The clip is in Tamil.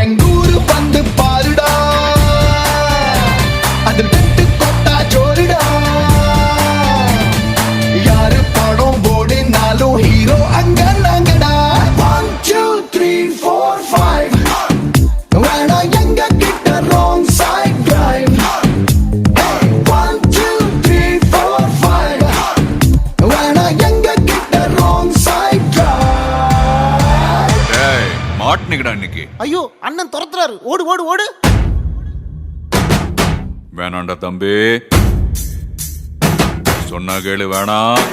எங்கூரு வந்து பாருடா, அதில் கட்டு கொட்டா ஜோருடா. யாரு படம் ஓடினாலும் ஹீரோ அங்க நாங்கடா. 1 2 3 4 5 வேணா எங்க கிட்ட ராங் சைட் டிரைவ். 1 2 3 4 5 வேணா எங்க கிட்ட ராங் சைட் டிரைவ். டேய் மாட்னிக்கடா இன்னைக்கு. ஐயோ அண்ணன் துரத்துறாரு, ஓடு ஓடு ஓடு. வேணாண்டா தம்பி, சொன்னா கேளு, வேணாம்.